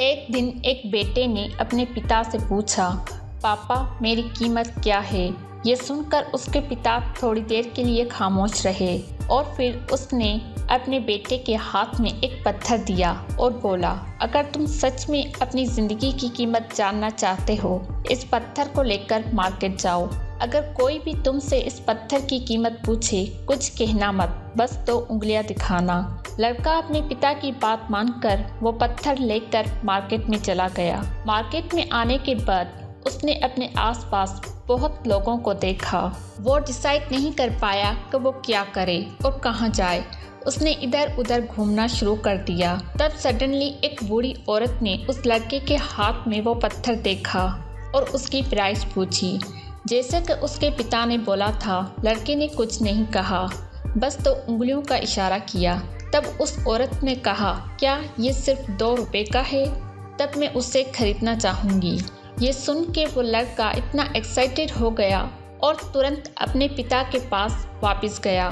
एक दिन एक बेटे ने अपने पिता से पूछा, पापा मेरी कीमत क्या है। ये सुनकर उसके पिता थोड़ी देर के लिए खामोश रहे और फिर उसने अपने बेटे के हाथ में एक पत्थर दिया और बोला, अगर तुम सच में अपनी ज़िंदगी की कीमत जानना चाहते हो, इस पत्थर को लेकर मार्केट जाओ। अगर कोई भी तुमसे इस पत्थर की कीमत पूछे, कुछ कहना मत, बस 2 उंगलियां दिखाना। लड़का अपने पिता की बात मानकर वो पत्थर लेकर मार्केट में चला गया। मार्केट में आने के बाद उसने अपने आसपास बहुत लोगों को देखा। वो डिसाइड नहीं कर पाया कि वो क्या करे और कहाँ जाए। उसने इधर उधर घूमना शुरू कर दिया। तब सडनली एक बूढ़ी औरत ने उस लड़के के हाथ में वो पत्थर देखा और उसकी प्राइस पूछी। जैसे कि उसके पिता ने बोला था, लड़के ने कुछ नहीं कहा, बस 2 उंगलियों का इशारा किया। तब उस औरत ने कहा, क्या ये सिर्फ 2 रुपए का है? तब मैं उसे खरीदना चाहूँगी। ये सुन के वो लड़का इतना एक्साइटेड हो गया और तुरंत अपने पिता के पास वापस गया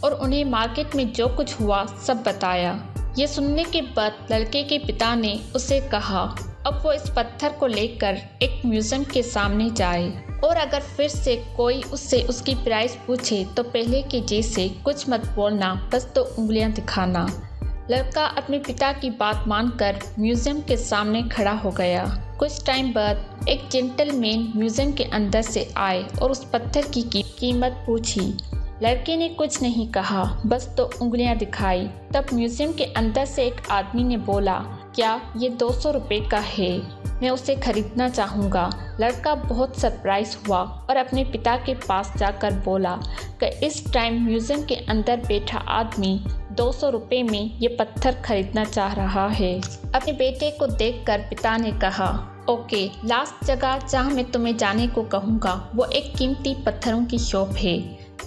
और उन्हें मार्केट में जो कुछ हुआ सब बताया। ये सुनने के बाद लड़के के पिता ने उसे कहा, अब वो इस पत्थर को लेकर एक म्यूजियम के सामने जाए और अगर फिर से कोई उससे उसकी प्राइस पूछे तो पहले के जैसे कुछ मत बोलना, बस 2 उंगलियां दिखाना। लड़का अपने पिता की बात मानकर म्यूजियम के सामने खड़ा हो गया। कुछ टाइम बाद एक जेंटलमैन म्यूजियम के अंदर से आए और उस पत्थर की कीमत पूछी। लड़के ने कुछ नहीं कहा, बस 2 उंगलियां दिखाई। तब म्यूजियम के अंदर से एक आदमी ने बोला, क्या ये 200 रुपये का है? मैं उसे खरीदना चाहूँगा। लड़का बहुत सरप्राइज हुआ और अपने पिता के पास जाकर बोला कि इस टाइम म्यूजियम के अंदर बैठा आदमी 200 रुपये में ये पत्थर खरीदना चाह रहा है। अपने बेटे को देखकर पिता ने कहा, ओके, लास्ट जगह जहाँ मैं तुम्हें जाने को कहूँगा वो एक कीमती पत्थरों की शॉप है,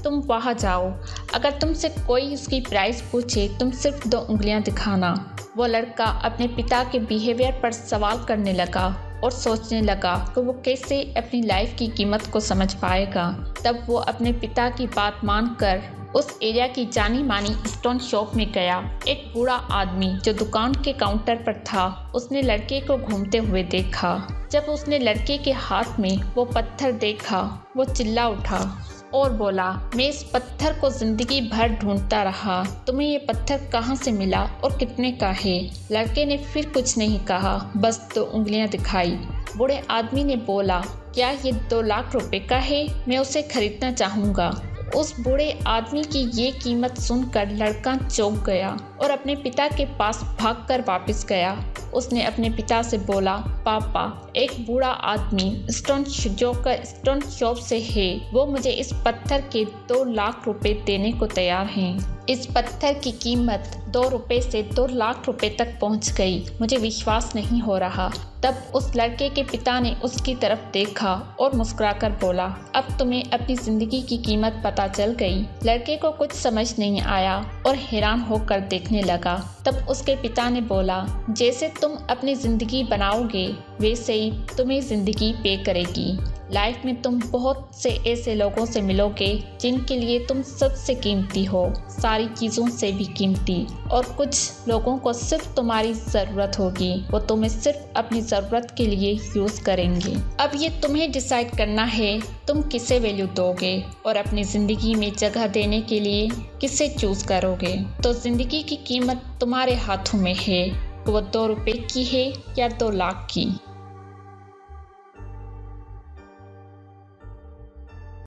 तुम वहाँ जाओ। अगर तुमसे कोई उसकी प्राइस पूछे, तुम सिर्फ 2 उंगलियां दिखाना। वो लड़का अपने पिता के बिहेवियर पर सवाल करने लगा और सोचने लगा कि वो कैसे अपनी लाइफ की कीमत को समझ पाएगा। तब वो अपने पिता की बात मानकर उस एरिया की जानी मानी स्टोन शॉप में गया। एक बूढ़ा आदमी जो दुकान के काउंटर पर था, उसने लड़के को घूमते हुए देखा। जब उसने लड़के के हाथ में वो पत्थर देखा, वो चिल्ला उठा और बोला, मैं इस पत्थर को जिंदगी भर ढूंढता रहा, तुम्हें ये पत्थर कहाँ से मिला और कितने का है? लड़के ने फिर कुछ नहीं कहा, बस 2 उंगलियां दिखाई। बूढ़े आदमी ने बोला, क्या ये 2 लाख रुपए का है? मैं उसे खरीदना चाहूँगा। उस बूढ़े आदमी की ये कीमत सुनकर लड़का चौंक गया और अपने पिता के पास भागकर वापस गया। उसने अपने पिता से बोला, पापा, एक बूढ़ा आदमी स्टोन शॉप से है, वो मुझे इस पत्थर के 2 लाख रुपए देने को तैयार हैं। इस पत्थर की कीमत 2 रुपए से 2 लाख रुपए तक पहुंच गई। मुझे विश्वास नहीं हो रहा। तब उस लड़के के पिता ने उसकी तरफ देखा और मुस्कुराकर बोला, अब तुम्हें अपनी जिंदगी की कीमत पता चल गई। लड़के को कुछ समझ नहीं आया और हैरान होकर देखने लगा। तब उसके पिता ने बोला, जैसे तुम अपनी ज़िंदगी बनाओगे वैसे ही तुम्हें ज़िंदगी पे करेगी। लाइफ में तुम बहुत से ऐसे लोगों से मिलोगे जिनके लिए तुम सबसे कीमती हो, सारी चीज़ों से भी कीमती। और कुछ लोगों को सिर्फ तुम्हारी ज़रूरत होगी, वो तुम्हें सिर्फ अपनी ज़रूरत के लिए यूज़ करेंगे। अब ये तुम्हें डिसाइड करना है तुम किसे वैल्यू दोगे और अपनी ज़िंदगी में जगह देने के लिए किसे चूज़ करोगे। तो ज़िंदगी की कीमत तुम्हारे हाथों में है, वो 2 रुपए की है या 2 लाख की।